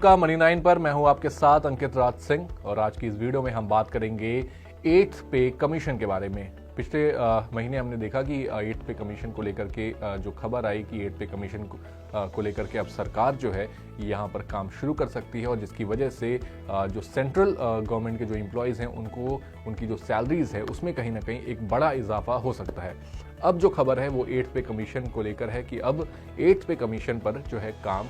आपका मनी 9 पर। मैं हूं आपके साथ अंकित राज सिंह और आज की इस वीडियो में हम बात करेंगे 8th पे कमीशन के बारे में। पिछले महीने हमने देखा कि 8th पे कमीशन को लेकर के जो खबर आई कि 8th पे कमीशन को लेकर के अब सरकार जो है यहाँ पर काम शुरू कर सकती है और जिसकी वजह से जो सेंट्रल गवर्नमेंट के जो एम्प्लॉयज़ हैं उनको उनकी जो सैलरीज है उसमें कहीं ना कहीं एक बड़ा इजाफा हो सकता है। अब जो खबर है वो 8th पे कमीशन को लेकर है कि अब 8th पे कमीशन पर जो है काम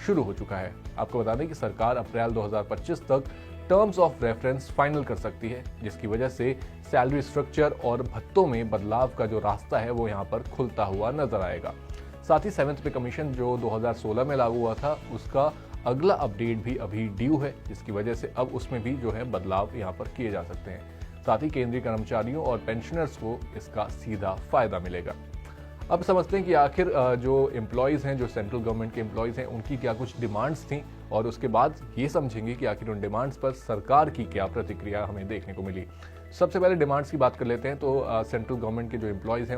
शुरू हो चुका है। आपको बता दें कि सरकार अप्रैल 2025 तक टर्म्स ऑफ रेफरेंस फाइनल कर सकती है, जिसकी वजह से सैलरी स्ट्रक्चर और भत्तों में बदलाव का जो रास्ता है वो यहाँ पर खुलता हुआ नजर आएगा। साथ ही 7th पे कमीशन जो 2016 में लागू हुआ था उसका अगला अपडेट भी अभी ड्यू है, जिसकी वजह से अब उसमें भी जो है बदलाव यहाँ पर किए जा सकते हैं। साथ ही केंद्रीय कर्मचारियों और पेंशनर्स को इसका सीधा फायदा मिलेगा। अब समझते हैं कि आखिर जो एम्प्लॉयज़ हैं, जो सेंट्रल गवर्नमेंट के एम्प्लॉयज़ हैं, उनकी क्या कुछ डिमांड्स थी और उसके बाद ये समझेंगे कि आखिर उन डिमांड्स पर सरकार की क्या प्रतिक्रिया हमें देखने को मिली। सबसे पहले डिमांड्स की बात कर लेते हैं तो सेंट्रल गवर्नमेंट के जो एम्प्लॉयज़ हैं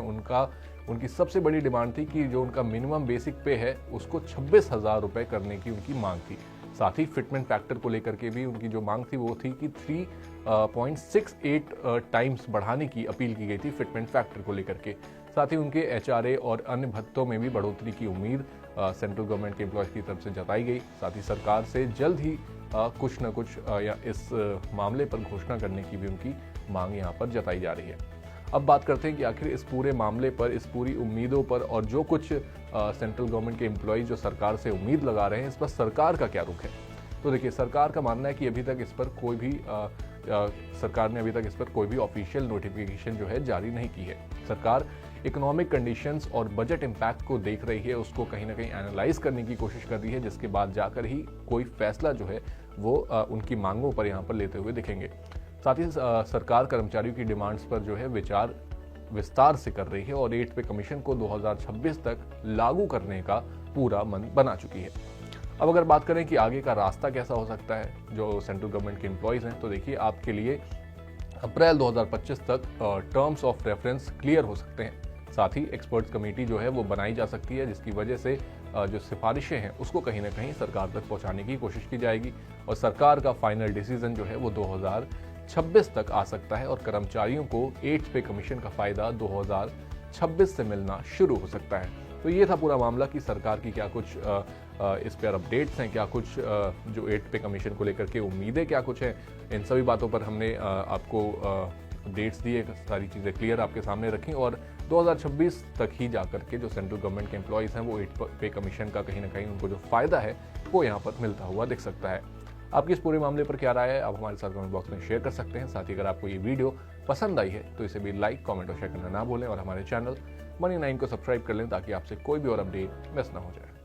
उनकी सबसे बड़ी डिमांड थी कि जो उनका मिनिमम बेसिक पे है उसको 26,000 रुपये करने की उनकी मांग थी। साथ ही फिटमेंट फैक्टर को लेकर के भी उनकी जो मांग थी वो थी कि 3.68 टाइम्स बढ़ाने की अपील की गई थी फिटमेंट फैक्टर को लेकर के। साथ ही उनके एचआरए और अन्य भत्तों में भी बढ़ोतरी की उम्मीद सेंट्रल गवर्नमेंट के एम्प्लॉयज़ की तरफ से जताई गई। साथ ही सरकार से जल्द ही कुछ न कुछ या इस मामले पर घोषणा करने की भी उनकी मांग यहाँ पर जताई जा रही है। अब बात करते हैं कि आखिर इस पूरे मामले पर, इस पूरी उम्मीदों पर और जो कुछ सेंट्रल गवर्नमेंट के एम्प्लॉयज़ जो सरकार से उम्मीद लगा रहे हैं, इस पर सरकार का क्या रुख है। तो देखिए, सरकार का मानना है कि अभी तक इस पर कोई भी सरकार ने अभी तक इस पर कोई भी ऑफिशियल नोटिफिकेशन जो है जारी नहीं की है। सरकार इकोनॉमिक कंडीशंस और बजट इम्पैक्ट को देख रही है, उसको कहीं ना कहीं एनालाइज करने की कोशिश कर रही है, जिसके बाद जाकर ही कोई फैसला जो है वो उनकी मांगों पर यहाँ पर लेते हुए दिखेंगे। साथ ही सरकार कर्मचारियों की डिमांड्स पर जो है विचार विस्तार से कर रही है और 8th पे कमीशन को 2026 तक लागू करने का पूरा मन बना चुकी है। अब अगर बात करें कि आगे का रास्ता कैसा हो सकता है जो सेंट्रल गवर्नमेंट के एम्प्लॉयज़ हैं, तो देखिए आपके लिए अप्रैल 2025 तक टर्म्स ऑफ रेफरेंस क्लियर हो सकते हैं। साथ ही एक्सपर्ट्स कमेटी जो है वो बनाई जा सकती है, जिसकी वजह से जो सिफारिशें हैं उसको कहीं ना कहीं सरकार तक पहुंचाने की कोशिश की जाएगी और सरकार का फाइनल डिसीजन जो है वो 2026 तक आ सकता है और कर्मचारियों को 8th पे कमीशन का फायदा 2026 से मिलना शुरू हो सकता है। तो ये था पूरा मामला कि सरकार की क्या कुछ इस पर अपडेट्स हैं, क्या कुछ जो 8th पे कमीशन को लेकर के उम्मीदें क्या कुछ हैं। इन सभी बातों पर हमने आपको अपडेट्स दिए, सारी चीज़ें क्लियर आपके सामने रखी और 2026 तक ही जाकर के जो सेंट्रल गवर्नमेंट के एम्प्लॉयज़ हैं वो 8th पे कमीशन का कहीं ना कहीं उनको जो फ़ायदा है वो यहाँ पर मिलता हुआ दिख सकता है। आपकी इस पूरे मामले पर क्या राय है, आप हमारे साथ कमेंट बॉक्स में शेयर कर सकते हैं। साथ ही अगर आपको ये वीडियो पसंद आई है तो इसे भी लाइक, कमेंट और शेयर करना ना भूलें और हमारे चैनल मनी 9 को सब्सक्राइब कर लें ताकि आपसे कोई भी और अपडेट मिस ना हो जाए।